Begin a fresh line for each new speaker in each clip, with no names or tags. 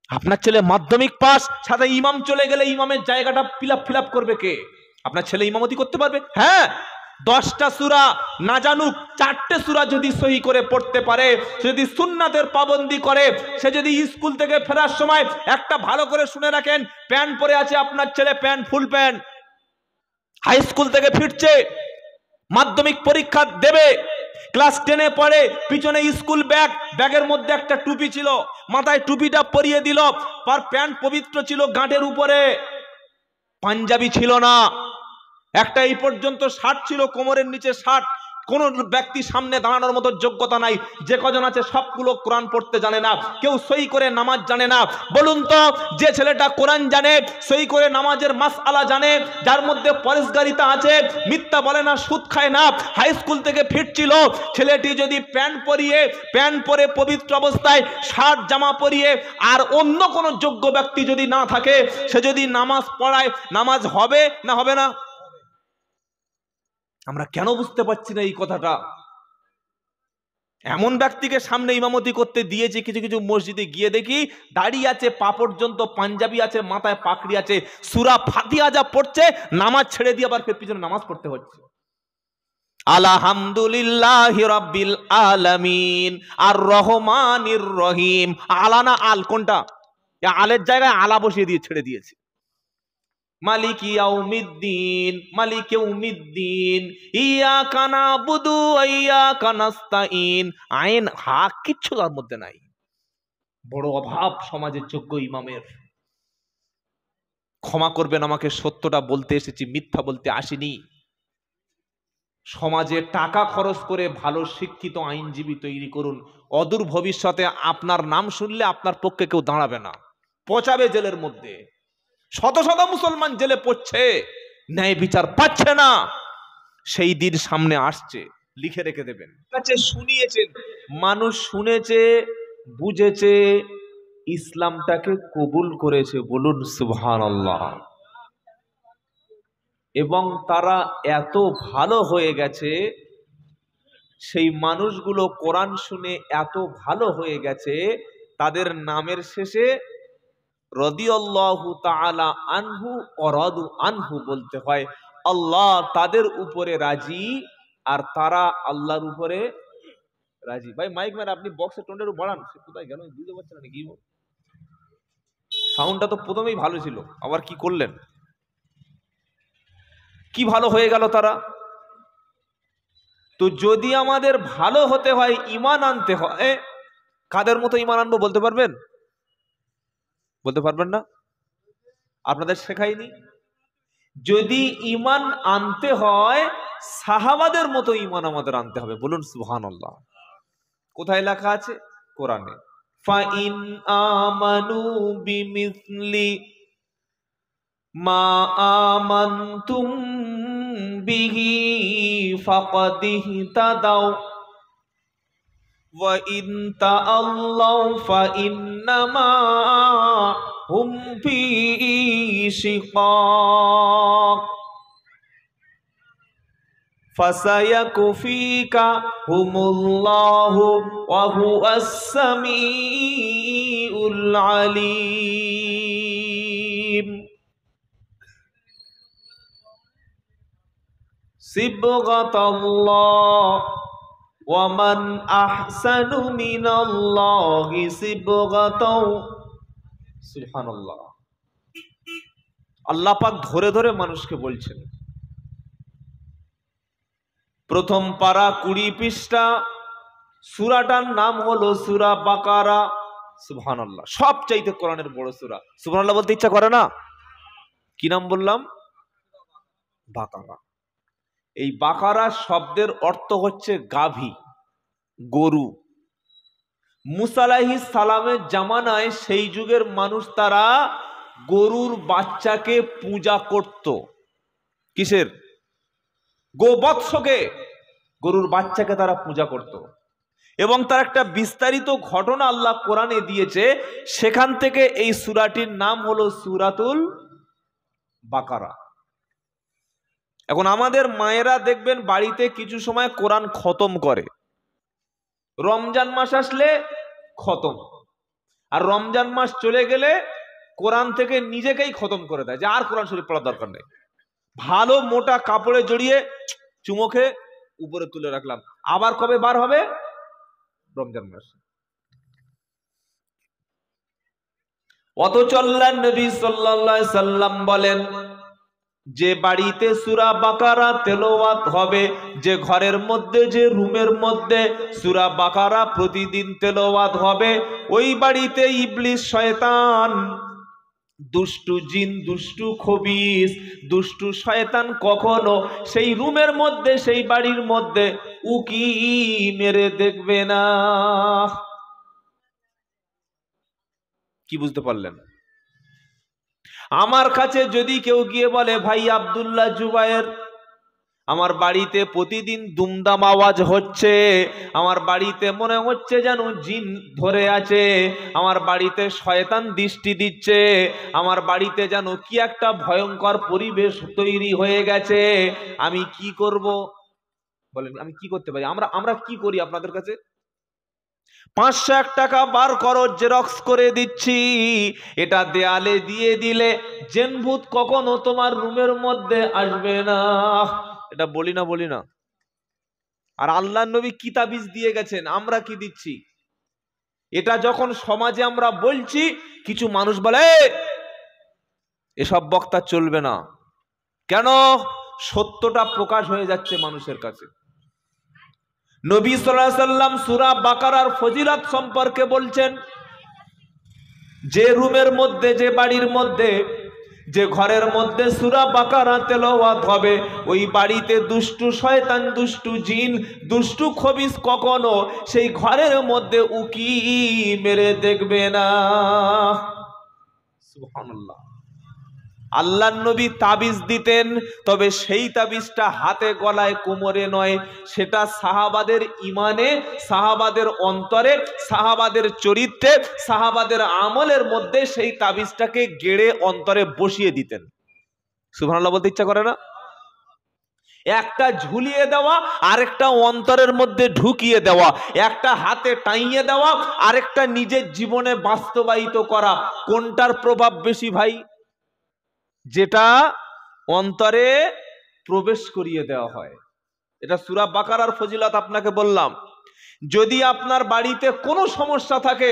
আপনার ছেলে মাধ্যমিক পাস, সাথে ইমাম চলে গেলে ইমামের জায়গাটা ফিল আপ করবে কে? আপনার ছেলে ইমামতি করতে পারবে? হ্যাঁ, 10টা সূরা না জানুক, 4টে সূরা যদি সহি করে পড়তে পারে, যদি সুন্নাতের পাবন্দি করে, সে যদি স্কুল থেকে ফেরার সময় একটা ভালো করে শুনে রাখেন, প্যান্ট পরে আছে আপনার ছেলে, pant full pant, high school থেকে ফিরছে, মাধ্যমিক পরীক্ষা দেবে, ক্লাস 10-এ পড়ে, পিছনে স্কুল ব্যাগ, ব্যাগের মধ্যে একটা টুপি ছিল, মাথায় টুপিটা পরিয়ে দিল, আর প্যান্ট পবিত্র ছিল, গাঁটের উপরে পাঞ্জাবি ছিল না, একটা এই পর্যন্ত শার্ট ছিল, কোমরের নিচে শার্ট, কোন ব্যক্তি সামনে দাঁড়ানোর মতো যোগ্যতা নাই, যে কজন আছে সবগুলো কোরআন পড়তে জানে না, কেউ সই করে নামাজ জানে না। বলুন তো, যে ছেলেটা কোরআন জানে, সই করে নামাজের মাসআলা জানে, যার মধ্যে পরেশগারিতা আছে, মিথ্যা বলে না, সুদ খায় না, হাই স্কুল থেকে ফিরছিল, ছেলেটি যদি প্যান্ট পরে পবিত্র অবস্থায় শার্ট জামা পরিয়ে, আর অন্য কোনো যোগ্য ব্যক্তি যদি না থাকে, সে যদি নামাজ পড়ায়, নামাজ হবে না হবে না? আমরা কেন বুঝতে পারছি না এই কথাটা? এমন ব্যক্তিকে সামনে ইমামতি করতে দিয়েছে, কিছু কিছু মসজিদে গিয়ে দেখি দাড়ি আছে, পা পর্যন্ত পাঞ্জাবি আছে, মাথায় পাকড়ি আছে, সূরা ফাতিহা যা পড়ছে, নামাজ ছেড়ে দিয়ে আবার পিছনে নামাজ পড়তে হচ্ছে। আলহামদুলিল্লাহি রাব্বিল আলামিন আর রহমানির রহিম। আলানা আল কোনটা? আলের জায়গায় আলা বসিয়ে দিয়ে ছেড়ে দিয়েছে। মালিক ইয়াউমিদ্দিন, মালিক ইয়াউমিদ্দিন, ইয়াকা নাবুদু ওয়া ইয়াকা নাস্তাইন। আইন হক কিচ্ছু তার মধ্যে নাই। বড় অভাব সমাজের যোগ্য ইমামের। ক্ষমা করবেন আমাকে, সত্যটা বলতে এসেছি, মিথ্যা বলতে আসিনি। সমাজে টাকা খরচ করে ভালো শিক্ষিত আইনজীবী তৈরি করুন, অদূর ভবিষ্যতে আপনার নাম শুনলে আপনার পক্ষে কেউ দাঁড়াবে না, পচাবে জেলের মধ্যে। শত শত মুসলমান জেলে পড়ছে, ন্যায় বিচার পাচ্ছে না, সেই দিন সামনে আসছে, লিখে রেখে দেবেন। শুনিয়েছেন, মানুষ শুনেছে, বুঝেছে, ইসলামটাকে কবুল করেছে, বলুন সুবহানাল্লাহ। এবং তারা এত ভালো হয়ে গেছে, সেই মানুষগুলো কোরআন শুনে এত ভালো হয়ে গেছে, তাদের নামের শেষে রাদিয়াল্লাহু তাআলা আনহু ওয়া রাদু আনহু বলতে হয়। আল্লাহ তাদের উপরে রাজি আর তারা আল্লাহর উপরে রাজি। ভাই মাইক ম্যান, আপনি বক্সের টোনটা বাড়ান, সে কোথায় গেল বুঝতে পারছেন না কি? সাউন্ডটা তো প্রথমেই ভালো ছিল, আবার কি করলেন? কি ভালো হয়ে গেল তারা? তো যদি আমাদের ভালো হতে হয়, ঈমান আনতে হয়, কাদের মতো ঈমান আনবো বলতে পারবেন? বলতে পারবেন না? আপনাদের শেখায়নি? যদি ঈমান আনতে হয়, সাহাবাদের মতো ঈমান আমাদের আনতে হবে, বলুন সুবহানাল্লাহ। কোথায় লেখা আছে? কোরআনে। ফাইন আমানু বিমিসলি মা আমানতুম বিহি ফাকাদ ইহতাদাও ওয়া ইন তাআল্লাউ ফাইন্নামা হুম ফি শিকাক ফাসায়াকফিকাহুমুল্লাহু ওয়া হুয়াস সামিউল আলিম। সিবগাতাল্লাহ ওয়া মান আহসানু মিনাল্লাহি সিবগাতাও। সুবহানাল্লাহ। আল্লাহ পাক ধরে ধরে মানুষকে বলছেন। প্রথম পারা 20 পৃষ্ঠা, সূরাটার নাম হলো সূরা বাকারা। সুবহানাল্লাহ, সবচাইতে কোরআনের বড় সূরা। সুবহানাল্লাহ বলতে ইচ্ছা করে না? কি নাম বললাম? বাকারা। এই বাকারা শব্দের অর্থ হচ্ছে গাভী, গরু। মুসা আলাইহিস সালামের জামানায় সেই যুগের মানুষ তারা গরুর বাচ্চাকে পূজা করত। কিসের? গোবৎসকে, গরুর বাচ্চাকে তারা পূজা করত। এবং তার একটা বিস্তারিত ঘটনা আল্লাহ কোরআনে দিয়েছে, সেখান থেকে এই সূরাটির নাম হলো সূরাতুল বাকারা। এখন আমাদের মায়েরা দেখবেন বাড়িতে কিছু সময় কোরআন খতম করে, রমজান মাস আসলে খতম, আর রমজান মাস চলে গেলে কোরআন থেকে নিজেকেই খতম করে দেয়, যে আর কোরআন শরীফ পড়ার দরকার নেই। ভালো মোটা কাপড়ে জড়িয়ে চুমুখে উপরে তুলে রাখলাম, আবার কবে বার হবে? রমজান মাস। অথচ আল্লাহর নবী সাল্লাল্লাহু আলাইহি সাল্লাম বলেন, যে বাড়িতে সূরা বাকারা তেলাওয়াত হবে, যে ঘরের মধ্যে, যে রুমের মধ্যে সূরা বাকারা প্রতিদিন তেলাওয়াত হবে, ওই বাড়িতে ইবলিস শয়তান, দুষ্টু জিন, দুষ্টু খবিস, দুষ্টু শয়তান কখনো সেই রুমের মধ্যে, সেই বাড়ির মধ্যে উকি মেরে দেখবে না। কি বুঝতে পারলেন? আমার কাছে যদি কেউ গিয়ে বলে, ভাই আব্দুল্লাহ জুবায়ের, আমার বাড়িতে প্রতিদিন দুমদাম আওয়াজ হচ্ছে, আমার বাড়িতে মনে হচ্ছে যেন জিন ধরে আছে, আমার বাড়িতে শয়তান দৃষ্টি দিচ্ছে, আমার বাড়িতে যেন কি একটা ভয়ঙ্কর পরিবেশ তৈরি হয়ে গেছে, আমি কি করব? বলেন, আমি কি করতে পারি? আমরা কি করি আপনাদের কাছে? 501 টাকা বার করো, জেরক্স করে দিচ্ছি, এটা দেয়ালে দিয়ে দিলে জিনভূত কখনো তোমার রুমের মধ্যে আসবে না। এটা বলি না? আর আল্লাহর নবী কি তাবিজ দিয়ে গেছেন, আমরা কি দিচ্ছি? এটা যখন সমাজে আমরা বলছি, কিছু মানুষ বলে এসব বক্তা চলবে না। কেন? সত্যটা প্রকাশ হয়ে যাচ্ছে মানুষের কাছে। নবী সাল্লাল্লাহু আলাইহি সাল্লাম সূরা বাকারার ফজিলত সম্পর্কে বলছেন, যে রুমের মধ্যে, যে বাড়ির মধ্যে, যে ঘরের মধ্যে সূরা বাকারা তেলাওয়াত হবে, ওই বাড়িতে দুষ্টু শয়তান, দুষ্টু জিন, দুষ্টু খবিস কখনো সেই ঘরের মধ্যে উকি মেরে দেখবে না। সুবহানাল্লাহ। আল্লাহর নবী তাবিজ দিতেন, তবে সেই তাবিজটা হাতে গলায় কোমরে নয়, সেটা সাহাবাদের ইমানে, সাহাবাদের অন্তরে, সাহাবাদের চরিত্রে, সাহাবাদের আমলের মধ্যে সেই তাবিজটাকে গেড়ে অন্তরে বসিয়ে দিতেন। সুবহানাল্লাহ বলতে ইচ্ছা করে না? একটা ঝুলিয়ে দেওয়া, আরেকটা অন্তরের মধ্যে ঢুকিয়ে দেওয়া, একটা হাতে টাইয়ে দেওয়া, আরেকটা নিজের জীবনে বাস্তবায়িত করা, কোনটার প্রভাব বেশি ভাই? যেটা অন্তরে প্রবেশ করিয়ে দেওয়া হয়। এটা সূরা বাকারার ফজিলত আপনাকে বললাম। যদি আপনার বাড়িতে কোনো সমস্যা থাকে,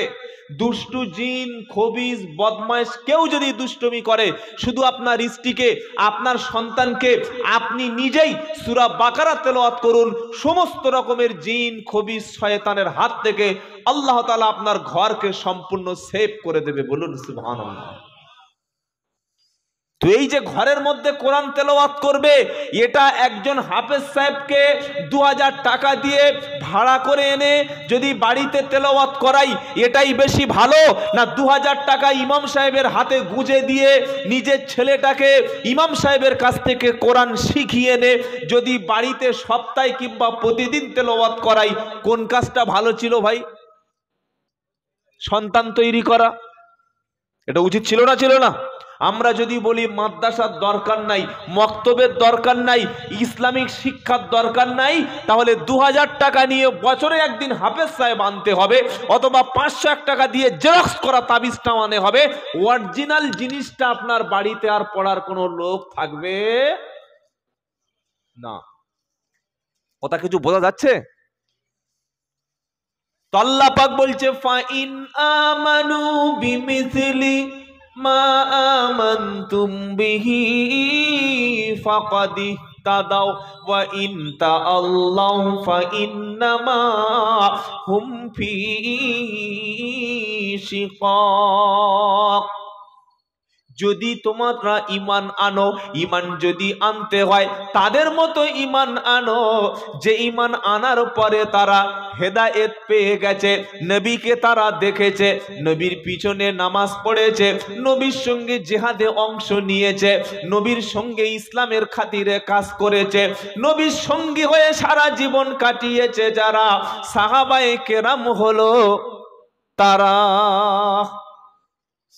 দুষ্টু জিন, খবিস, বদমাইশ কেউ যদি দুষ্টুমি করে, শুধু আপনার স্ত্রীকে, আপনার সন্তানকে আপনি নিজেই সূরা বাকারা তেলাওয়াত করুন, সমস্ত রকমের জিন, খবিস, শয়তানের হাত থেকে আল্লাহ তাআলা আপনার ঘরকে সম্পূর্ণ সেভ করে দেবে। বলুন সুবহানাল্লাহ। তো এই যে ঘরের মধ্যে কোরআন তেলাওয়াত করবে, এটা একজন হাফেজ সাহেবকে 2000 টাকা দিয়ে ভাড়া করে এনে যদি বাড়িতে তেলাওয়াত করাই, এটাই বেশি ভালো, না 2000 টাকা ইমাম সাহেবের হাতে গুঁজে দিয়ে নিজের ছেলেটাকে ইমাম সাহেবের কাছ থেকে কোরআন শিখিয়ে এনে যদি বাড়িতে সপ্তাহে কিংবা প্রতিদিন তেলাওয়াত করাই, কোন কাজটা ভালো ছিল ভাই? সন্তান তৈরি করা, এটা উচিত ছিল না? আমরা যদি বলি মাদ্রাসার দরকার নাই, মক্তবের দরকার নাই, ইসলামিক শিক্ষার দরকার নাই, তাহলে 2000 টাকা নিয়ে বছরে একদিন হাফেজ সাহেব আনতে হবে, অথবা 501 টাকা দিয়ে জেরক্স করা তাবিজটা আনতে হবে। অরিজিনাল জিনিসটা আপনার বাড়িতে আর পড়ার কোনো লোক থাকবে না। কথা কিছু বোঝা যাচ্ছে? তো আল্লাহ পাক বলছে, ফাইন আমানু বিমিসলি মা আমানতুম বিহি ফাকাদ ইহতাদাও ওয়া ইন তাআল্লাউ ফাইন্নামা হুম ফি শিকাক। যদি তোমরা ঈমান আনো, ঈমান যদি আনতে হয় তাদের মতো ঈমান আনো, যে ঈমান আনার পরে তারা হেদায়েত পেয়ে গেছে, নবীকে তারা দেখেছে, নবীর পিছনে নামাজ পড়েছে, নবীর সঙ্গে জিহাদে অংশ নিয়েছে, নবীর সঙ্গে ইসলামের খাতিরে কাজ করেছে, নবীর সঙ্গী হয়ে সারা জীবন কাটিয়েছে যারা সাহাবায়ে কেরাম হলো তারা।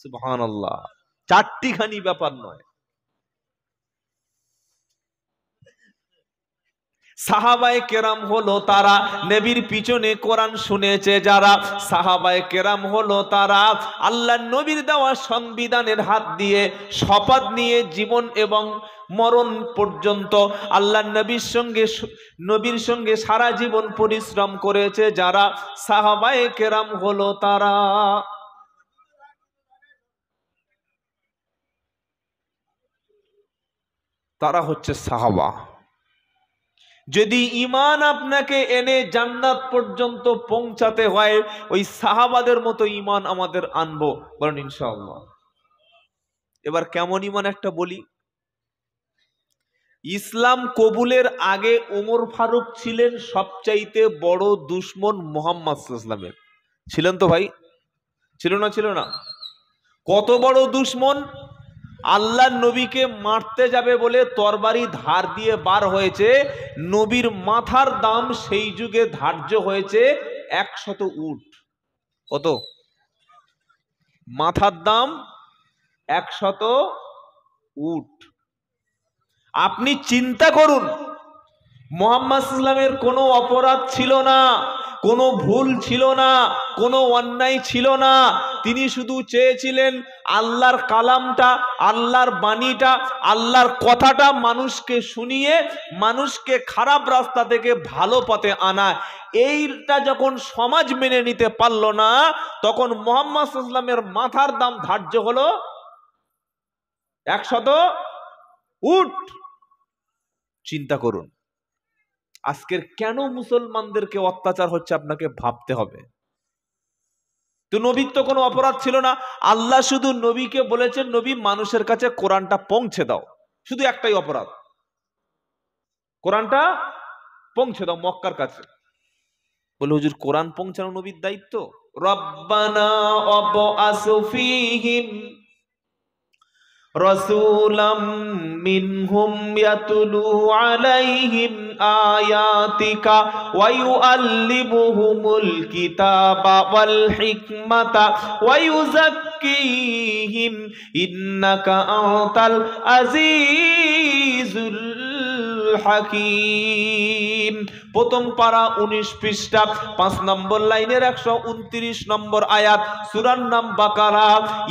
সুবহানাল্লাহ। চারটিখানি ব্যাপার নয়। সাহাবায়ে কেরাম হলো তারা নবীর পিছনে কোরআন শুনেছে যারা, সাহাবায়ে কেরাম হলো তারা আল্লাহর নবীর দেওয়া সংবিধানের হাত দিয়ে শপথ নিয়ে জীবন এবং মরণ পর্যন্ত আল্লাহর নবীর সঙ্গে সারা জীবন পরিশ্রম করেছে যারা, সাহাবায়ে কেরাম হলো তারা। তারা হচ্ছে সাহাবা। যদি ঈমান আপনাকে এনে জান্নাত পর্যন্ত পৌঁছাতে হয়, ওই সাহাবাদের মতো ঈমান আমাদের আনবো, বলেন ইনশাআল্লাহ। এবার কেমন ঈমান একটা বলি। ইসলাম কবুলের আগে ওমর ফারুক ছিলেন সবচাইতে বড় দুশমন মুহাম্মদ সাল্লাল্লাহু আলাইহি ওয়াসাল্লামের। ছিলেন তো ভাই? ছিল না? ছিল না? কত বড় দুশমন! আল্লাহ নবীকে মারতে যাবে বলে তরবারি ধার দিয়ে বার হয়েছে। নবীর মাথার দাম সেই যুগে ধার্য হয়েছে 100 উট। কত? মাথার দাম 100 উট। আপনি চিন্তা করুন, মুহাম্মদ সাল্লাল্লাহু আলাইহি ওয়াসাল্লামের কোনো অপরাধ ছিল না, কোনো ভুল ছিল না, কোনো অন্যায় ছিল না। তিনি শুধু চেয়েছিলেন আল্লাহর কালামটা, আল্লাহর বাণীটা, আল্লাহর কথাটা মানুষকে শুনিয়ে মানুষকে খারাপ রাস্তা থেকে ভালো পথে আনা। এইটা যখন সমাজ মেনে নিতে পারল না, তখন মুহাম্মদ সাল্লাল্লাহু আলাইহি ওয়াসাল্লামের মাথার দাম ধার্য হলো 100 উট। চিন্তা করুন আজকের কেন মুসলমানদেরকে অত্যাচার হচ্ছে, আপনাকে ভাবতে হবে। তো নবীর তো কোনো অপরাধ ছিল না। আল্লাহ শুধু নবীকে বলেছেন, নবী মানুষের কাছে কোরআনটা পৌঁছে দাও। শুধু একটাই অপরাধ, কোরআনটা পৌঁছে দাও মক্কার কাছে। বলে হুজুর কোরআন পৌঁছানো নবীর দায়িত্ব? রব্বানা আবআস ফীহিম রাসূলাম মিনহুম ইয়াতলু আলাইহিম আয়াতিকা ওয়া ইউআল্লিমুহুমুল কিতাবা ওয়াল হিকমাতা ওয়া ইউযাক্কিহিম ইন্নাকা আনতাল আজিজুল হাকীম। প্রথম পারা 19 পৃষ্ঠা 5 নম্বর লাইনের 129 নম্বর আয়াত, সূরার নাম বাকারা।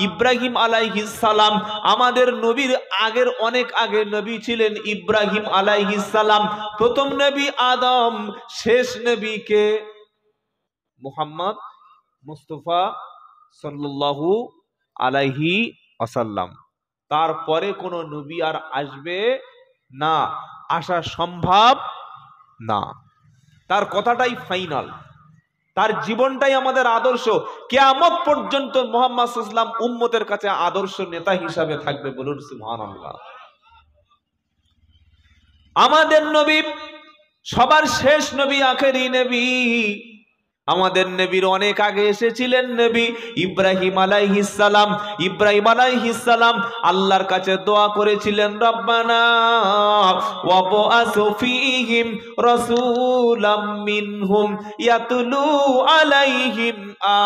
ইব্রাহিম আলাইহিস সালাম, আমাদের নবীর আগের অনেক আগে নবী ছিলেন ইব্রাহিম আলাইহিস সালাম। প্রথম নবী আদম, শেষ নবী কে? মুহাম্মদ মুস্তাফা সাল্লাল্লাহু আলাইহি ওয়াসাল্লাম। তারপরে কোন নবী আর আসবে না, আসা সম্ভব না। তার কথাটাই ফাইনাল, তার জীবনটাই আমাদের আদর্শ। কিয়ামত পর্যন্ত মুহাম্মদ সাল্লাল্লাহু আলাইহি ওয়াসাল্লাম উম্মতের কাছে আদর্শ নেতা হিসাবে থাকবে। বলুন সুবহানাল্লাহ। আমাদের নবী সবার শেষ নবী, আখেরি নবী। আমাদের নবীর অনেক আগে এসেছিলেন নবী ইব্রাহিম আলাইহিস সালাম। ইব্রাহিম আলাইহিস সালাম আল্লাহর কাছে দোয়া করেছিলেন, রব্বানা ওয়াবআস ফীহিম রাসূলাম মিনহুম ইয়াতলু আলাইহিম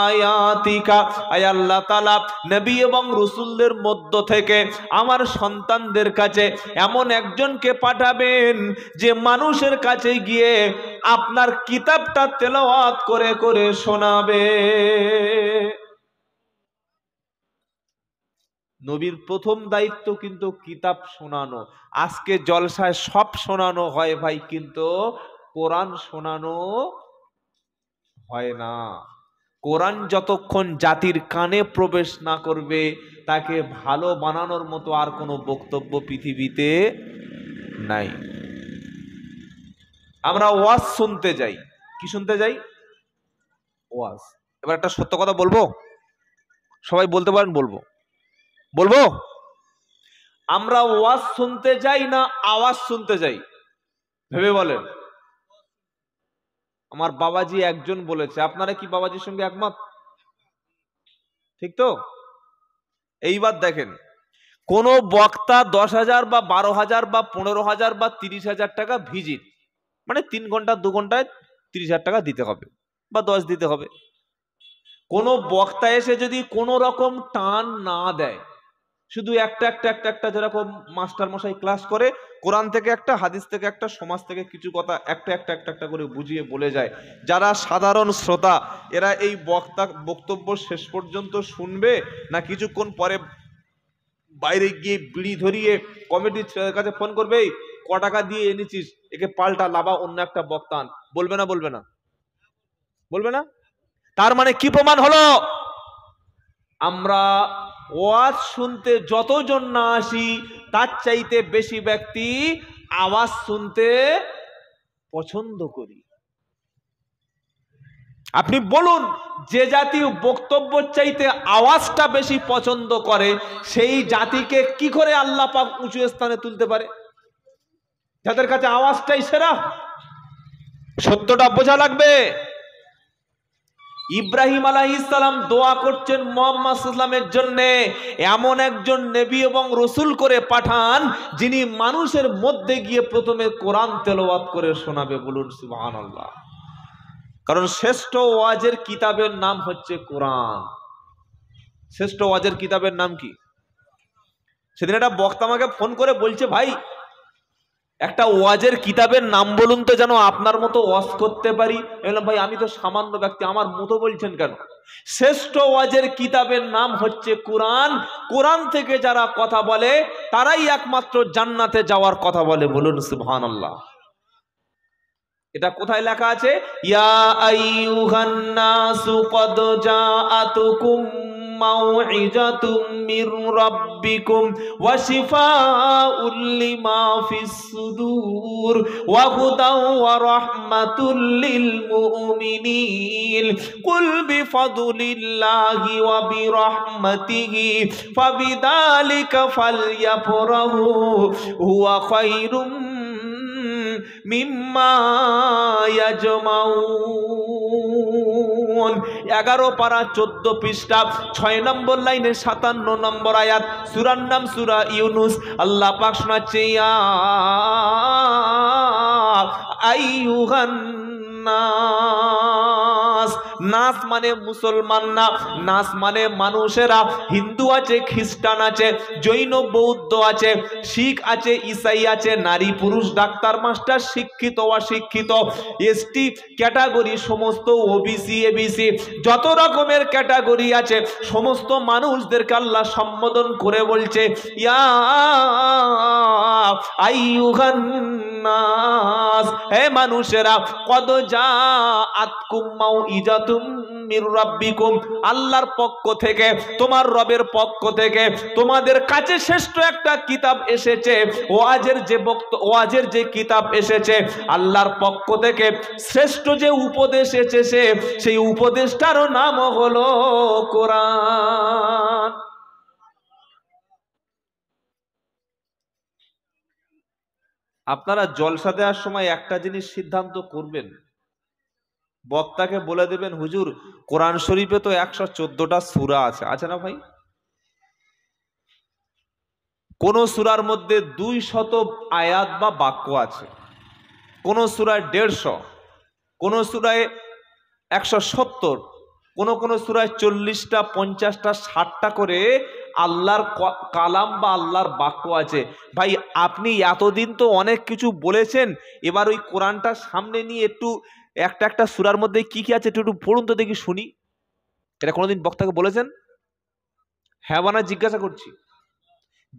আয়াতিকা। আয় আল্লাহ তাআলা, নবী এবং রাসূলদের মধ্য থেকে আমার সন্তানদের কাছে এমন একজনকে পাঠাবেন যে মানুষের কাছে গিয়ে আপনার কিতাবটা তেলাওয়াত করে করে শোনাবে। নবীর প্রথম দায়িত্ব কিন্তু কিতাব শোনানো। আজকে জলসায় সব শোনানো হয় ভাই, কিন্তু কোরআন শোনানো হয় না। কোরআন যতক্ষণ জাতির কানে প্রবেশ না করবে, তাকে ভালো বানানোর মতো আর কোনো বক্তব্য পৃথিবীতে নাই। আমরা ওয়াজ শুনতে যাই, কি শুনতে যাই? ওয়াজ। এবার একটা সত্য কথা বলবো, সবাই বলতে পারেন বলবো? বলবো? আমরা ওয়াজ শুনতে যাই না আওয়াজ শুনতে যাই? ভেবে বলেন। আমার বাবাজি একজন বলেছে, আপনারা কি বাবাজির সঙ্গে একমত? ঠিক তো? এইবার দেখেন, কোন বক্তা 10,000 বা 12,000 বা 15,000 বা 30,000 টাকা ভিজিট, মানে 3 ঘন্টা 2 ঘন্টায় 30,000 টাকা দিতে হবে বা 10 দিতে হবে। কোন বক্তা এসে যদি কোন রকম টান না দেয়, শুধু একটা যেরকম মাস্টার মশাই ক্লাস করে কোরআন থেকে একটা, হাদিস থেকে একটা, সমাজ থেকে কিছু কথা একটা একটা একটা একটা করে বুঝিয়ে বলে যায়। যারা সাধারণ শ্রোতা এরা এই বক্তব্য শেষ পর্যন্ত শুনবে, না কিছুক্ষণ পরে বাইরে গিয়ে বিড়ি ধরিয়ে কমিটির ছেলের কাছে ফোন করবে, ক টাকা দিয়ে এনেছিস, একে পাল্টা লাভা অন্য একটা বক্তান, বলবে না? বলবে না? বলবে না? তার মানে কি প্রমাণ হলো? আমরা ওয়াজ শুনতে যতজন না আসি, তার চাইতে বেশি ব্যক্তি আওয়াজ শুনতে পছন্দ করি। আপনি বলুন, যে জাতি বক্তব্য চাইতে আওয়াজটা বেশি পছন্দ করে, সেই জাতিকে কি করে আল্লাহ পাক উঁচু স্থানে তুলতে পারে? যাদের কাছে আওয়াজটাই সেরা। সত্যটা বোঝা লাগবে। ইব্রাহিম আলাইহিস সালাম দোয়া করছেন মুহাম্মদ সাল্লাল্লাহু জন্য, এমন একজন নবী এবং রসুল করে পাঠান যিনি মানুষের মধ্যে গিয়ে প্রথমে কোরআন তেলাওয়াত করে শোনাবে। বলুন সুবহানাল্লাহ। কারণ শ্রেষ্ঠ ওয়াজের কিতাবের নাম হচ্ছে কোরআন। শ্রেষ্ঠ ওয়াজের কিতাবের নাম কি? সেদিন একটা বক্তা আমাকে ফোন করে বলছে, ভাই একটা ওয়াজের কিতাবের নাম বলুন তো, যেন আপনার মতো ওয়াজ করতে পারি। বললাম, ভাই আমি তো সামান্য ব্যক্তি, আমার মতো বলছেন কেন? শ্রেষ্ঠ ওয়াজের কিতাবের নাম হচ্ছে কোরআন। কোরআন থেকে যারা কথা বলে তারাই একমাত্র জান্নাতে যাওয়ার কথা বলে। বলুন সুবহানাল্লাহ। এটা কোথায় লেখা আছে? ইয়া আইয়ুহান নাসু কদ জাআতুকুম মাউইজাতুম মির রাব্বিকুম ওয়া শিফাউল লিমা ফিস সুদুর ওয়া হুদাও ওয়া রাহমাতুল লিল মুমিনিন কুল বিফাদলিল্লাহি ওয়া বিরাহমাতিহি ফাবিযালিকা ফালইফরাহু হুয়া খায়রুম মিম্মা ইয়াজমাউন। 11 পারা 14 পৃষ্ঠা 6 নম্বর লাইনে 57 নম্বর আয়াত। সূরার নাম সূরা ইউনুস। আল্লাহ পাক শোনাচ্ছে, ইয়া আইয়ুহান নাস। নাস মানে মুসলমান না, নাস মানে মানুষেরা। হিন্দু আছে, খ্রিস্টান আছে, জৈন বৌদ্ধ আছে, শিখ আছে, ইসাই আছে, নারী পুরুষ, ডাক্তার মাস্টার, শিক্ষিত অশিক্ষিত, এসটি ক্যাটাগরি, সমস্ত ওবিসি এবিসি, যত রকমের ক্যাটাগরি আছে সমস্ত মানুষদেরকে আল্লাহ সম্বোধন করে বলছে, ইয়া আইয়ুহান নাস, হে মানুষেরা, কদ জাআতকুম মাউইজাতুম মির রাব্বিকুম, আল্লাহর পক্ষ থেকে, তোমার রবের পক্ষ থেকে তোমাদের কাছে শ্রেষ্ঠ একটা কিতাব এসেছে। ওয়াজের যে কিতাব এসেছে আল্লাহর পক্ষ থেকে, শ্রেষ্ঠ যে উপদেশ এসেছে সেই উপদেশটারও নাম হলো কোরআন। আপনারা জলসা দেওয়ার সময় একটা জিনিস সিদ্ধান্ত করবেন, বক্তাকে বলে দেবেন, হুজুর কোরআন শরীফে তো 114টা সূরা আছে, আছে না ভাই? কোন সূরার মধ্যে 200 আয়াত বা বাক্য আছে, কোন সূরায় 150, কোন সূরায় 170, কোন সূরায় 40টা 50টা 60টা করে আল্লাহর কালাম বা আল্লাহর বাক্য আছে। ভাই আপনি এতদিন তো অনেক কিছু বলেছেন, এবার ওই কোরআনটা সামনে নিয়ে একটু একটা একটা সূরার মধ্যে কি কি আছে একটু পড়ুন তো দেখি, শুনি। এটা কোনোদিন বক্তাকে বলেছেন? হ্যাঁ বানা জিজ্ঞাসা করছি।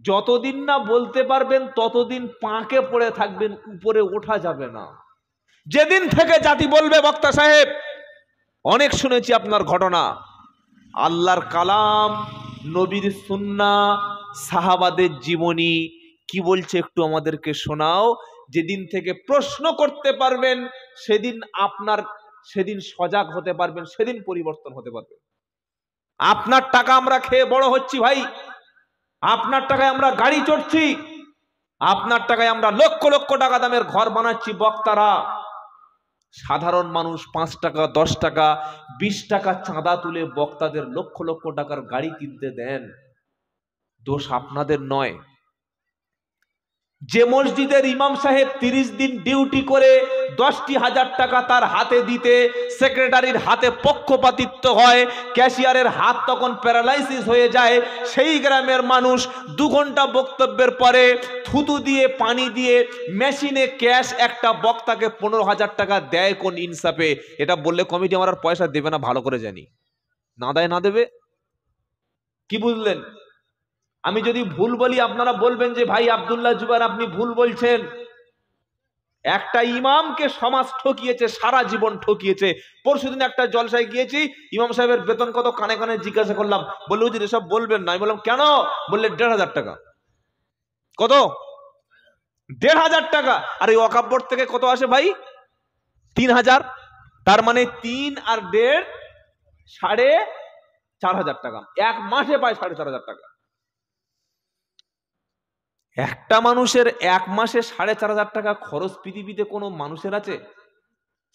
যতদিন না বলতে পারবেন ততদিন পাঁকে পড়ে থাকবেন, উপরে ওঠা যাবে না। যেদিন থেকে জাতি বলবে, বক্তা সাহেব অনেক শুনেছি আপনার ঘটনা, আল্লাহর কালাম, নবীর সুন্নাহ, সাহাবাদের জীবনী কি বলছে একটু আমাদেরকে শোনাও, যেদিন থেকে প্রশ্ন করতে পারবেন সেদিন সজাগ হতে পারবেন, সেদিন পরিবর্তন হতে পারবেন। আপনার টাকা আমরা খেয়ে বড় হচ্ছি ভাই, আপনার টাকায় আমরা গাড়ি চড়ছি, আপনার টাকায় আমরা লক্ষ লক্ষ টাকা দামের ঘর বানাচ্ছি। বক্তারা, সাধারণ মানুষ 5 টাকা 10 টাকা 20 টাকা চাঁদা তুলে বক্তাদের লক্ষ লক্ষ টাকার গাড়ি কিনতে দেন। দোষ আপনাদের নয়। যে মসজিদের ইমাম সাহেব 30 দিন ডিউটি করে 10,000 টাকা তার হাতে দিতে সেক্রেটারির হাতে পক্ষপাতিত্ব হয়, ক্যাশিয়ারের হাত তখন প্যারালাইসিস হয়ে যায়, সেই গ্রামের মানুষ 2 ঘন্টা বক্তব্যের পরে থুতু দিয়ে পানি দিয়ে মেশিনে ক্যাশ একটা বক্তাকে 15,000 টাকা দেয় কোন ইনসাফে? এটা বললে কমিটি আমার আর পয়সা দেবে না, ভালো করে জানি। না দেয় না দেবে, কি বুঝলেন? আমি যদি ভুল বলি আপনারা বলবেন যে ভাই আব্দুল্লাহ জুবায়ের আপনি ভুল বলছেন। একটা ইমামকে সমাজ ঠকিয়েছে, সারা জীবন ঠকিয়েছে। পরশুদিন একটা জলসায় গিয়েছি, ইমাম সাহেবের বেতন কত কানে কানে জিজ্ঞাসা করলাম, বললো হুজুর এসব বলবেন না। আমি বললাম কেন? বললে 1,500 টাকা। কত? 1,500 টাকা। আর এই ওয়াকফ বোর্ড থেকে কত আসে ভাই? 3,000। তার মানে 3 আর 1.5 4,500 টাকা। এক মাসে পায় 4,500 টাকা। একটা মানুষের এক মাসে 4,500 টাকা খরচ পৃথিবীতে কোনো মানুষের আছে?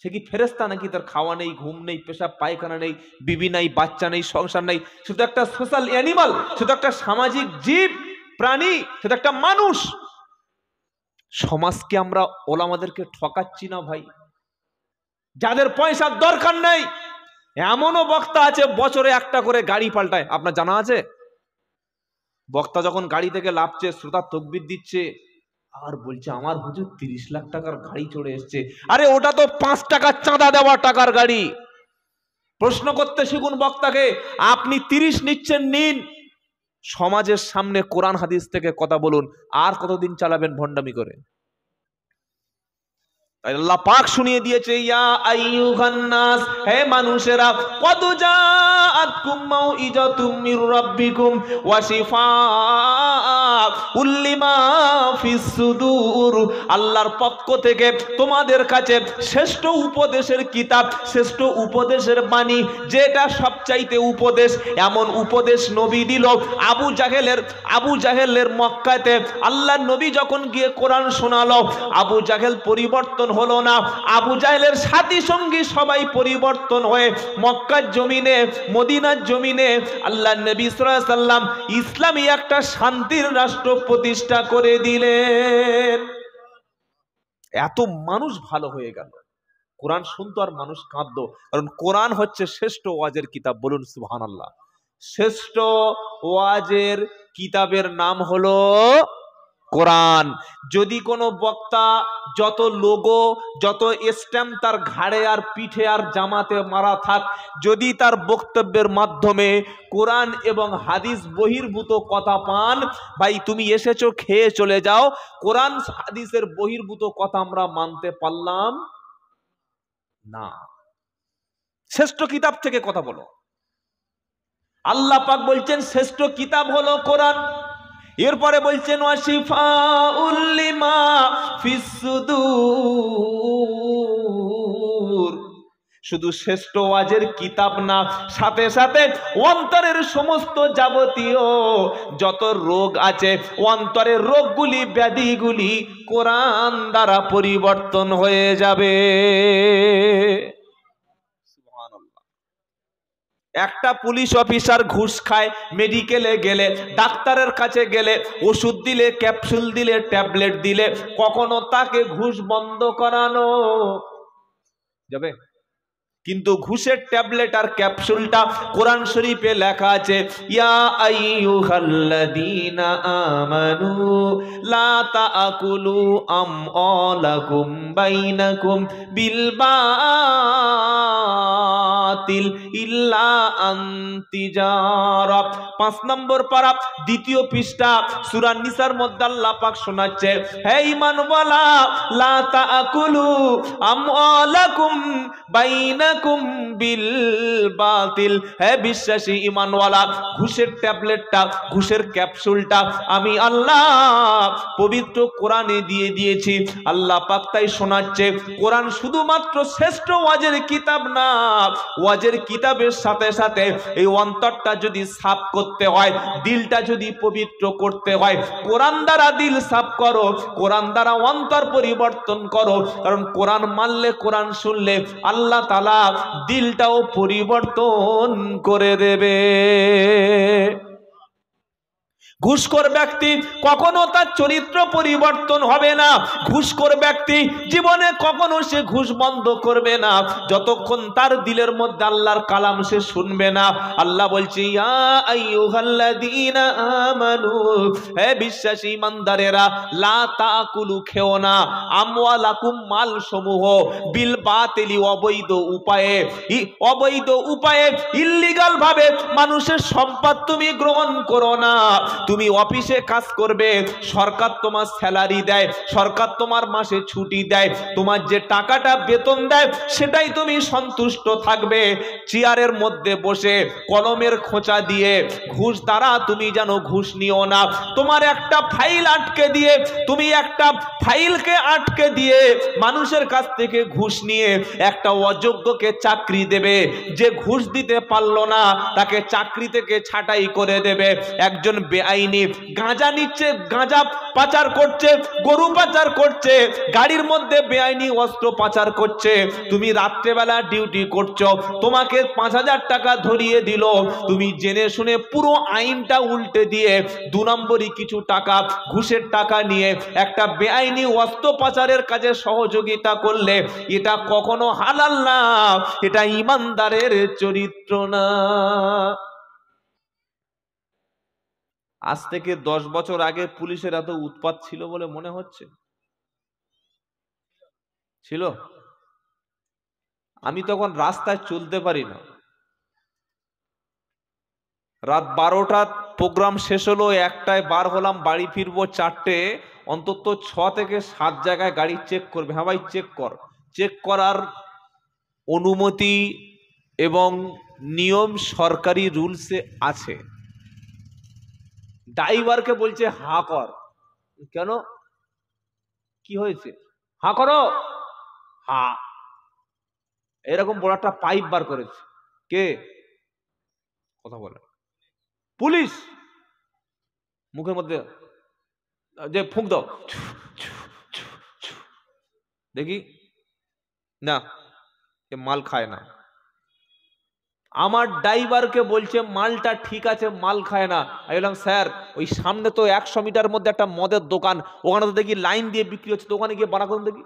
সে কি ফেরেস্তা নাকি? তার খাওয়া নেই, ঘুম নেই, পেশাব পায়খানা নেই, বিবি নাই, বাচ্চা নেই, সংসার নেই। শুধু একটা সোশ্যাল অ্যানিমাল, শুধু একটা সামাজিক জীব, প্রাণী, শুধু একটা মানুষ। সমাজকে আমরা ওলামাদেরকে ঠকাচ্ছি না ভাই? যাদের পয়সার দরকার নেই, এমনও বক্তা আছে বছরে একটা করে গাড়ি পাল্টায়, আপনার জানা আছে? বক্তা যখন গাড়ি থেকে লাফছে, শ্রোতা তকবির দিচ্ছে, আর বলছে আমার হুজুর 30 লাখ টাকার গাড়ি চড়ে এসছে। আরে ওটা তো 5 টাকা চাঁদা দেওয়া টাকার গাড়ি। প্রশ্ন করতে শিখুন বক্তাকে, আপনি 30 নিচ্ছেন নিন, সমাজের সামনে কোরআন হাদিস থেকে কথা বলুন। আর কতদিন চালাবেন ভণ্ডামি করে? আল্লাহ পাক শুনিয়ে দিয়েছে, ইয়া আইয়ুহান নাস, হে মানুষেরা, কদ জাআতকুম মাউইজাতুম মির রাব্বিকুম ওয়া শিফাউল লিমা ফিস সুদূর। আল্লাহর পক্ষ থেকে তোমাদের কাছে শ্রেষ্ঠ উপদেশের কিতাব, শ্রেষ্ঠ উপদেশের বাণী, যেটা সবচাইতে উপদেশ, এমন উপদেশ নবী দিল আবু জাহেলের মক্কাতে। আল্লাহর নবী যখন গিয়ে কোরআন শোনালো, আবু জাহেল পরিবর্তন হলো না। আবু জাহেলের সাথী সঙ্গী সবাই পরিবর্তন হয়ে মক্কার জমিনে, মদিনার জমিনে আল্লাহর নবী সাল্লাল্লাহু আলাইহি সাল্লাম ইসলামী একটা শান্তির রাষ্ট্র প্রতিষ্ঠা করে দিলেন। এত মানুষ ভালো হয়ে গেল, কোরআন শুনতো আর মানুষ কাঁদতো, কারণ কোরআন হচ্ছে শ্রেষ্ঠ ওয়াজের কিতাব। বলুন সুবহানাল্লাহ। শ্রেষ্ঠ ওয়াজের কিতাবের নাম হলো কোরআন। যদি কোনো বক্তা যত লোগো, যত স্ট্যাম্প তার ঘাড়ে আর পিঠে আর জামাতে মারা থাক, যদি তার বক্তব্যের মাধ্যমে কোরআন এবং হাদিস বহির্ভূত কথা পান, ভাই তুমি এসেছো খেয়ে চলে যাও। কোরআন হাদিসের বহির্ভূত কথা আমরা মানতে পারলাম না। শ্রেষ্ঠ কিতাব থেকে কথা বলো। আল্লাহ পাক বলছেন শ্রেষ্ঠ কিতাব হলো কোরআন। এরপরে বলছেন ওয়াশিফাউল লিমা ফিস সুদূর। শুধু শ্রেষ্ঠ ওয়াজের কিতাব না, সাথে সাথে অন্তরের সমস্ত যাবতীয় যত রোগ আছে, অন্তরের রোগগুলি, ব্যাধিগুলি কোরআন দ্বারা পরিবর্তন হয়ে যাবে। একটা পুলিশ অফিসার ঘুষ খায়, মেডিকেলে গেলে, ডাক্তারের কাছে গেলে, ওষুধ দিলে, ক্যাপসুল দিলে, ট্যাবলেট দিলে, কখনো তাকে ঘুষ বন্ধ করানো যাবে? কিন্তু ঘুষের ট্যাবলেট আর ক্যাপসুলটা কোরআন শরীফে লেখা আছে, ইয়া আইয়ুহাল্লাযীনা আমানু লা তাআকুলু আমওয়ালাকুম বাইনাকুম বিল বাতিল ইল্লা আন তিজারা। 5 নম্বর পারা, 2য় পৃষ্ঠা, সূরা নিসার মধ্যে আল্লাহ পাক শোনাচ্ছে, হে ঈমানওয়ালা, লা তাআকুলু আমওয়ালাকুম বাইনা বিল বাতিল। হ্যাঁ বিশ্বাসী ঈমানওয়ালা, ঘুষের ট্যাবলেটটা, ঘুষের ক্যাপসুলটা আমি আল্লাহ পবিত্র কোরআনে দিয়ে দিয়েছি। আল্লাহ পাক তাই শোনাচ্ছে, কোরআন শুধুমাত্র শ্রেষ্ঠ ওয়াজের কিতাব না, ওয়াজের কিতাবের সাথে সাথে এই অন্তরটা যদি সাফ করতে হয়, দিলটা যদি পবিত্র করতে হয়, কোরআন দ্বারা দিল সাফ করো, কোরআন দ্বারা অন্তর পরিবর্তন করো। কারণ কোরআন মানলে, কোরআন শুনলে আল্লাহ তাআলা দিলটাও পরিবর্তন করে দেবে। ঘুষখোর ব্যক্তি কখনো তার চরিত্র পরিবর্তন হবে না। ঘুষখোর ব্যক্তি জীবনে কখনো সে ঘুষ বন্ধ করবে না যতক্ষণ তার দিলের মধ্যে আল্লাহর কালাম সে শুনবে না। আল্লাহ বলছে, ইয়া আইয়ুহাল্লাযীনা আমানু, হে বিশ্বাসী ইমানদারেরা, লা তাকুলু, খেও না, আমওয়ালাকুম, মাল সমূহ, বিল বাতিলি, অবৈধ উপায়ে, অবৈধ উপায়ে, ইল্লিগাল ভাবে মানুষের সম্পদ তুমি গ্রহণ করো না। তুমি অফিসে কাজ করবে, সরকার তোমার স্যালারি দেয়, সরকার তোমার মাসে ছুটি দেয়, তোমার যে টাকাটা বেতন দেয় সেটাই তুমি সন্তুষ্ট থাকবে। চেয়ারের মধ্যে বসে কলমের খোঁচা দিয়ে ঘুষ দ্বারা তুমি যেন ঘুষ নিও না। তোমার একটা ফাইল আটকে দিয়ে, তুমি একটা ফাইলকে আটকে দিয়ে মানুষের কাছ থেকে ঘুষ নিয়ে একটা অযোগ্যকে চাকরি দেবে, যে ঘুষ দিতে পারলো না তাকে চাকরি থেকে ছাঁটাই করে দেবে। একজন বেআইনি গাঁজা নিচ্ছে, গাঁজা পাচার করছে, গরু পাচার করছে, গাড়ির মধ্যে বেআইনি অস্ত্র পাচার করছে, তুমি রাত্রেবেলা ডিউটি করছো, তোমাকে 5,000 টাকা ধরিয়ে দিল, তুমি জেনে শুনে পুরো আইনটা উল্টে দিয়ে 2 নম্বরই কিছু টাকা ঘুষের টাকা নিয়ে একটা বেআইনি অস্ত্র পাচারের কাজে সহযোগিতা করলে এটা কখনো হালাল না, এটা ইমানদারের চরিত্র না। আজ থেকে 10 বছর আগে পুলিশের এত উৎপাত ছিল বলে মনে হচ্ছে? ছিল? আমি তখন রাস্তায় চলতে পারি না। রাত 12টা প্রোগ্রাম শেষ হলো, 1টায় বার হলাম, বাড়ি ফিরবো 4টে, অন্তত 6 থেকে 7 জায়গায় গাড়ি চেক করবে। হ্যাঁ ভাই, চেক কর। চেক করার অনুমতি এবং নিয়ম সরকারি রুলসে আছে। ড্রাইভারকে বলছে হা কর। কেন? কি হয়েছে? হা করো। হা, এরকম বড় একটা পাইপ বার করেছে। কে? কথা বলে পুলিশ। মুখের মধ্যে যে ফুঁক দাও, দেখি না, এ মাল খায় না। আমার ড্রাইভারকে বলছে মালটা ঠিক আছে, মাল খায় না। আমি বললাম, স্যার ওই সামনে তো 100 মিটার মধ্যে একটা মদের দোকান, ওখানে তো দেখি লাইন দিয়ে বিক্রি হচ্ছে, তো ওখানে গিয়ে বানা করুন দেখি।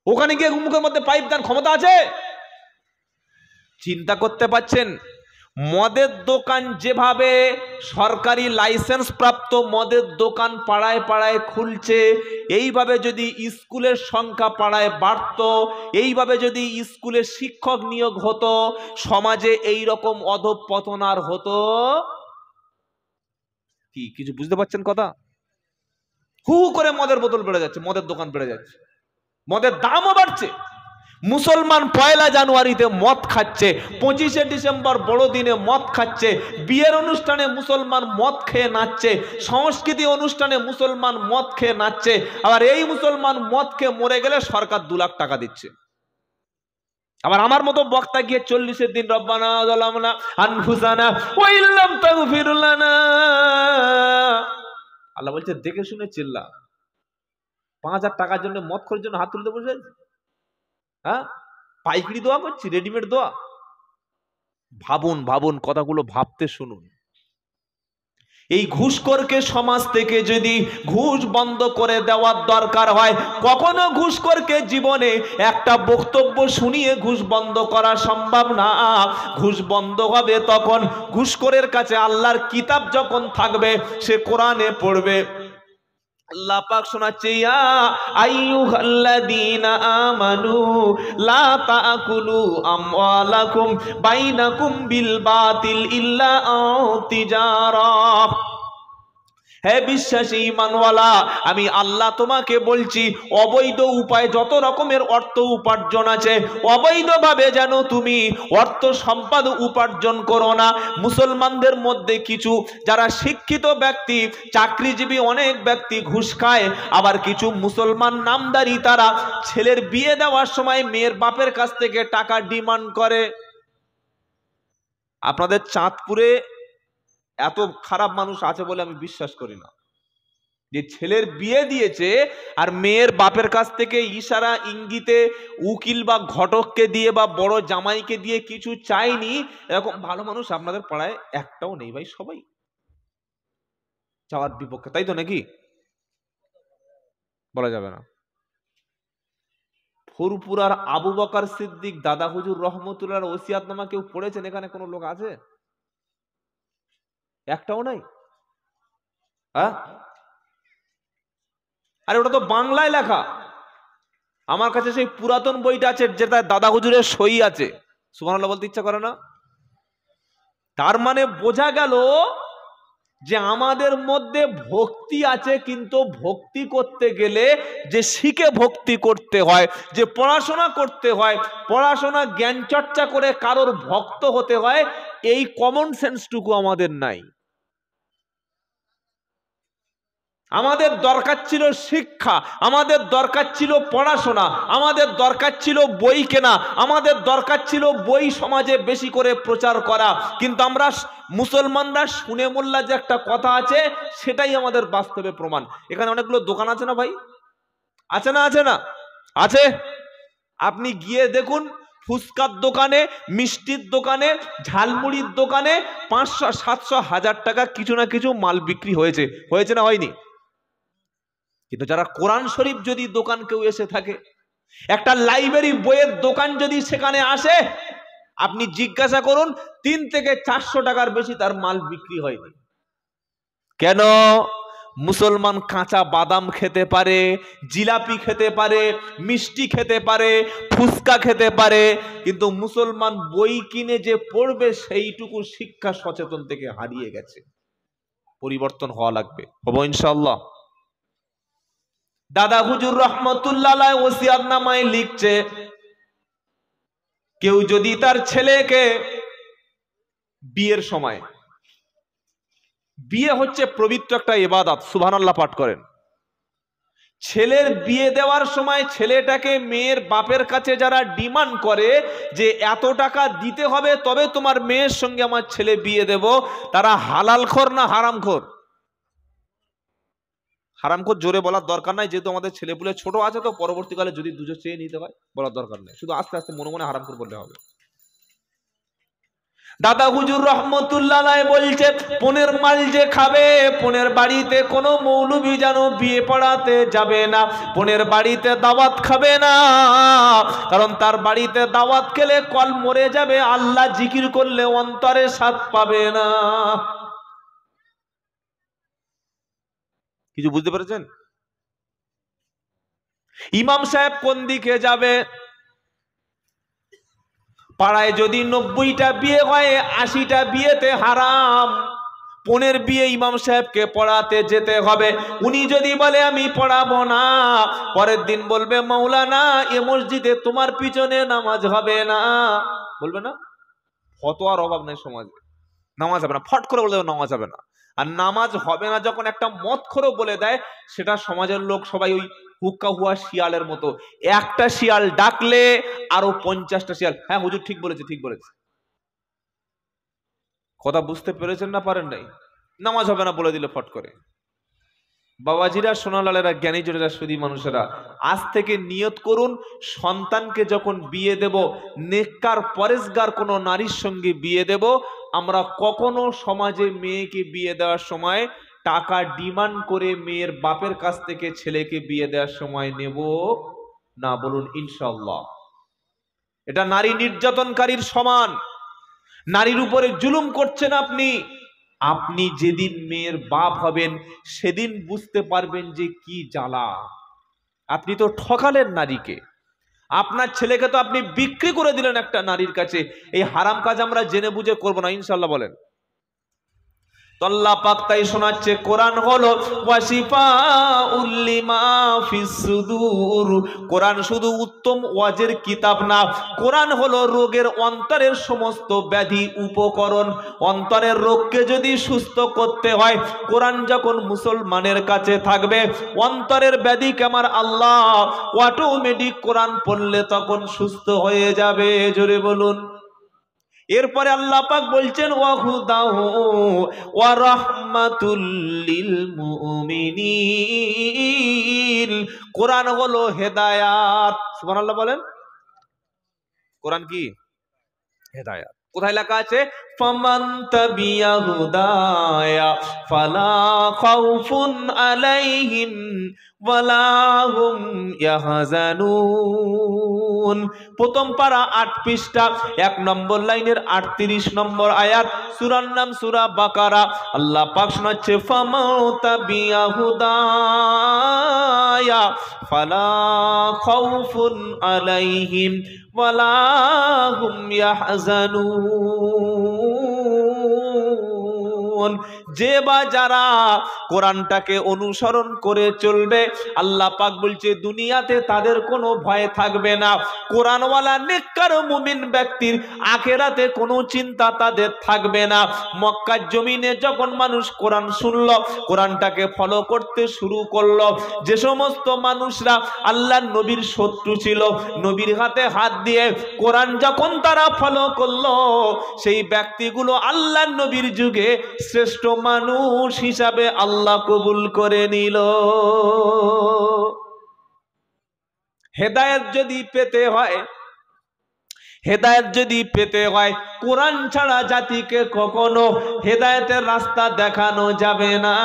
ওখানে গিয়ে মুখের মধ্যে পাইপ দেন, ক্ষমতা আছে? চিন্তা করতে পারছেন? মদের দোকান যেভাবে সরকারি লাইসেন্স প্রাপ্ত মদের দোকান পাড়ায় পাড়ায় খুলছে, এইভাবে যদি স্কুলের সংখ্যা পাড়ায় বাড়তো, এইভাবে যদি স্কুলে শিক্ষক নিয়োগ হতো, সমাজে এই রকম অধঃপতন আর হতো কি? কিছু বুঝতে পারছেন কথা? হু করে মদের বোতল বেড়ে যাচ্ছে, মদের দোকান বেড়ে যাচ্ছে, মদের দামও বাড়ছে। মুসলমান 1 জানুয়ারিতে মদ খাচ্ছে, 25শে ডিসেম্বর বড়দিনে মদ খাচ্ছে, বিয়ের অনুষ্ঠানে মুসলমান মদ খেয়ে নাচছে, সংস্কৃতি অনুষ্ঠানে মুসলমান মদ খেয়ে নাচছে। আবার এই মুসলমান মদ খেয়ে মরে গেলে সরকার 2 লাখ টাকা দিচ্ছে। আবার আমার মতো বক্তা গিয়ে 40-এর দিন রব্বানা যালামনা আনফুসানা ওয়া ইল্লাম তাগফির লানা, আল্লাহ বলছে দেখে শুনে চিল্লা। 5,000 টাকার জন্য মদ খোরের জন্য হাত তুলতে বসে আছে? হ্যাঁ, পাইকারি দোয়া করছি, রেডিমেড দোয়া। ভাবুন, ভাবুন, কথাগুলো ভাবতে শুনুন। এই ঘুষখোরকে সমাজ থেকে যদি ঘুষ বন্ধ করে দেওয়ার দরকার হয়, কখনো ঘুষখোরকে জীবনে একটা বক্তব্য শুনিয়ে ঘুষ বন্ধ করা সম্ভব না। ঘুষ বন্ধ হবে তখন ঘুষখোরের কাছে আল্লাহর কিতাব যখন থাকবে, সে কোরআনে পড়বে। আল্লাহ পাক শোনাচ্ছে, ইয়া আইয়ুহাল্লাযীনা আমানু লা তাকুলু আমওয়ালাকুম বাইনাকুম বিল বাতিল ইল্লা তিজারা। হে বিশ্বাসী ঈমানওয়ালা, আমি আল্লাহ তোমাকে বলছি, অবৈধ উপায়ে যত রকমের অর্থ উপার্জন আছে, অবৈধভাবে যেন তুমি অর্থ সম্পদ উপার্জন করো না। মুসলমানদের মধ্যে কিছু যারা শিক্ষিত ব্যক্তি, চাকরিজীবী অনেক ব্যক্তি ঘুষ খায়, আবার কিছু মুসলমান নামদারি তারা ছেলের বিয়ে দেওয়ার সময় মেয়ের বাপের কাছ থেকে টাকা ডিমান্ড করে। আপনাদের চাঁদপুরে এত খারাপ মানুষ আছে বলে আমি বিশ্বাস করি না, যে ছেলের বিয়ে দিয়েছে আর মেয়ের বাপের কাছ থেকে ইশারা ইঙ্গিতে উকিল বা ঘটককে দিয়ে বা বড় জামাইকে দিয়ে কিছু চাইনি, এরকম ভালো মানুষ আপনাদের পাড়ায় একটাও নেই ভাই। সবাই চাওয়ার বিপক্ষে, তাই তো নাকি? বলা যাবে না। ফুরপুরার আবু বকর সিদ্দিক দাদা হুজুর রহমতুল্লাহর ওসিয়াতনামা কেউ পড়েছেন? এখানে কোনো লোক আছে? একটাও নাই। হ্যাঁ, আরে ওটা তো বাংলায় লেখা। আমার কাছে সেই পুরাতন বইটা আছে যেটা দাদা হুজুরের সই আছে। সুবহানাল্লাহ বলতে ইচ্ছা করে না? তার মানে বোঝা গেল যে আমাদের মধ্যে ভক্তি আছে, কিন্তু ভক্তি করতে গেলে যে শিখে ভক্তি করতে হয়, যে পড়াশোনা করতে হয়, পড়াশোনা জ্ঞান চর্চা করে কারোর ভক্ত হতে হয়, এই কমন সেন্সটুকু আমাদের নাই। আমাদের দরকার ছিল শিক্ষা, আমাদের দরকার ছিল পড়াশোনা, আমাদের দরকার ছিল বই কেনা, আমাদের দরকার ছিল বই সমাজে বেশি করে প্রচার করা। কিন্তু আমরা মুসলমানরা শুনে মোল্লা যে একটা কথা আছে, সেটাই আমাদের বাস্তবে প্রমাণ। এখানে অনেকগুলো দোকান আছে না ভাই? আছে না? আছে না? আছে। আপনি গিয়ে দেখুন, ফুচকার দোকানে, মিষ্টির দোকানে, ঝালমুড়ির দোকানে 500, 700, 1000 টাকা কিছু না কিছু মাল বিক্রি হয়েছে। হয়েছে না হয়নি? কিন্তু যারা কোরআন শরীফ যদি দোকান কেউ এসে থাকে, একটা লাইব্রেরি বইয়ের দোকান যদি সেখানে আসে, আপনি জিজ্ঞাসা করুন 3 থেকে 400 টাকার বেশি তার মাল বিক্রি হয়নি। কেন? মুসলমান কাঁচা বাদাম খেতে পারে, জিলাপি খেতে পারে, মিষ্টি খেতে পারে, ফুচকা খেতে পারে, কিন্তু মুসলমান বই কিনে যে পড়বে সেইটুকু শিক্ষা সচেতন থেকে হারিয়ে গেছে। পরিবর্তন হওয়া লাগবে। হবো ইনশাআল্লাহ। দাদা হুজুর রহমতুল্লাহ ওসিয়াতনামায় লিখছে, কেউ যদি তার ছেলেকে বিয়ের সময়, বিয়ে হচ্ছে পবিত্র একটা ইবাদত, সুবহানাল্লাহ পাঠ করেন, ছেলের বিয়ে দেওয়ার সময় ছেলেটাকে মেয়ের বাপের কাছে যারা ডিমান্ড করে যে এত টাকা দিতে হবে তবে তোমার মেয়ের সঙ্গে আমার ছেলে বিয়ে দেব, তারা হালালখোর না হারামখোর? হারামখোর জোরে বলার দরকার নাই, যেহেতু আমাদের ছেলেপুলে ছোট আছে, তো পরবর্তীকালে যদি দুজো চেয়ে নিতে হয় বলার দরকার নেই, শুধু আস্তে আস্তে মনে মনে হারামখোর বললে হবে। দাদা হুজুর রহমতুল্লাহ বলছে, পনের মাল যে খাবে, পনের বাড়িতে কোনো মৌলবি যেন বিয়ে পড়াতে যাবে না, পনের বাড়িতে দাওয়াত খাবে না, কারণ তার বাড়িতে দাওয়াত খেলে কল মরে যাবে, আল্লাহ জিকির করলে অন্তরে স্বাদ পাবে না। কিছু বুঝতে পেরেছেন? ইমাম সাহেব কোন দিকে যাবে? পাড়ায় যদি 90টা বিয়ে হয়, 80টা বিয়েতে হারাম। পনের বিয়ে ইমাম সাহেবকে পড়াতে যেতে হবে। উনি যদি বলে আমি পড়াবো না, পরের দিন বলবে মাওলানা এ মসজিদে তোমার পিছনে নামাজ হবে না। বলবে না? ফতোয়ার অভাব নেই সমাজে। নামাজ হবে না, ফট করে বলে দেবে নামাজ হবে না। আর নামাজ হবে না যখন একটা মদখোরও বলে দেয়, সেটা সমাজের লোক সবাই ওই হুক্কা হুয়া শিয়ালের মতো, একটা শিয়াল ডাকলে আরো 50টা শিয়াল। হ্যাঁ হুজুর ঠিক বলেছে, ঠিক বলেছে। কথা বুঝতে পেরেছেন না পারেন নাই? নামাজ হবে না বলে দিলে ফট করে। বাবাজিরা, সোনালালেরা, জ্ঞানী জনেরা, সুধী মানুষেরা, আজ থেকে নিয়ত করুন, সন্তানকে যখন বিয়ে দেব, নেককার পরেশগার কোনো নারীর সঙ্গে বিয়ে দেব। আমরা কখনো সমাজে মেয়েকে বিয়ে দেওয়ার সময় টাকা ডিমান্ড করে মেয়ের বাপের কাছ থেকে ছেলেকে বিয়ে দেওয়ার সময় নেব না। বলুন ইনশাআল্লাহ। এটা নারী নির্যাতনকারীর সমান। নারীর উপরে জুলুম করছেন আপনি। আপনি যেদিন মেয়ের বাপ হবেন সেদিন বুঝতে পারবেন যে কি জ্বালা। আপনি তো ঠকালেন নারীকে, আপনার ছেলেকে তো আপনি বিক্রি করে দিলেন একটা নারীর কাছে। এই হারাম কাজ আমরা জেনে বুঝে করবো না ইনশাআল্লাহ। বলেন। আল্লাহ পাক তাই শোনাচ্ছে, কোরআন হলো ওয়াশিফাউল লিমা ফিস সুদূর। কোরআন শুধু উত্তম ওয়াজের কিতাব না, কোরআন হলো রোগের অন্তরের সমস্ত ব্যাধি উপকরণ। অন্তরের রোগকে যদি সুস্থ করতে হয়, কোরআন যখন মুসলমানের কাছে থাকবে, অন্তরের ব্যাধিকে আমার আল্লাহ অটোমেটিক কোরআন পড়লে তখন সুস্থ হয়ে যাবে। জোরে বলুন। এরপরে আল্লাহ পাক বলছেন ওয়া হুদাহু ওয়া রাহমাতুল লিল মুমিনিন। কোরআন হলো হেদায়াত। সুবহানাল্লাহ বলেন। কোরআন কি? হেদায়াত। কোথায় লেখা আছে? ফামান তাবিয়া হুদায়া ফালা খাউফুন আলাইহিম ওয়ালা হুম ইয়াহজানুন। প্রথম পারা 8 পৃষ্ঠা 1 নম্বর লাইনের 38 নম্বর আয়াত, সূরার নাম সূরা বাকারা। আল্লাহ পাক শোনাচ্ছে, ফামান তাবিয়া হুদায়া ফালা খাউফুন আলাইহিম ওয়ালা হুম ইয়াহজানুন। যে বা যারা কোরআনটাকে অনুসরণ করে চলবে, আল্লাহ পাক বলছে দুনিয়াতে তাদের কোনো ভয় থাকবে না। কোরআনওয়ালা নেককার মুমিন ব্যক্তির আখিরাতে কোনো চিন্তা তাদের থাকবে না। মক্কার জমিনে যখন মানুষ কোরআন শুনলো, কোরআনটাকে ফলো করতে শুরু করলো, যে সমস্ত মানুষরা আল্লাহর নবীর শত্রু ছিল, নবীর হাতে হাত দিয়ে কোরআন যখন তারা ফলো করলো, সেই ব্যক্তিগুলো আল্লাহর নবীর যুগে শ্রেষ্ঠ মানুষ হিসাবে আল্লাহ কবুল করে নিল। হেদায়েত যদি পেতে হয়, হেদায়েত যদি পেতে হয়, কোরআন ছাড়া জাতিকে কখনো হেদায়েতের রাস্তা দেখানো যাবে না।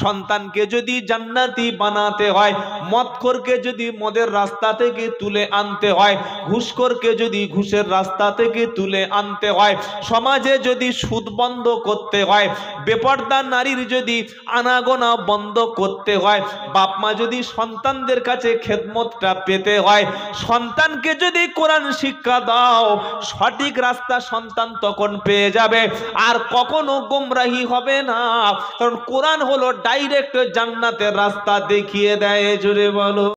সন্তানকে যদি জান্নাতি বানাতে হয়, মদখোরকে যদি মদের রাস্তা থেকে তুলে আনতে হয়, ঘুষখোরকে যদি ঘুষের রাস্তা থেকে তুলে আনতে হয়, সমাজে যদি সুদ বন্ধ করতে হয়, বেপরদা নারীর যদি আনাগোনা বন্ধ করতে হয়, বাপ মা যদি সন্তানদের কাছে খেদমতটা পেতে হয়, সন্তানকে যদি কোরআন শিক্ষা দাও, সঠিক রাস্তা সন্তান তখন পেয়ে যাবে, আর কখনো গোমরাহি হবে না। কারণ কোরআন হলো ডাইরেক্ট জান্নাতের রাস্তা দেখিয়ে দেয়। জোরে বলো।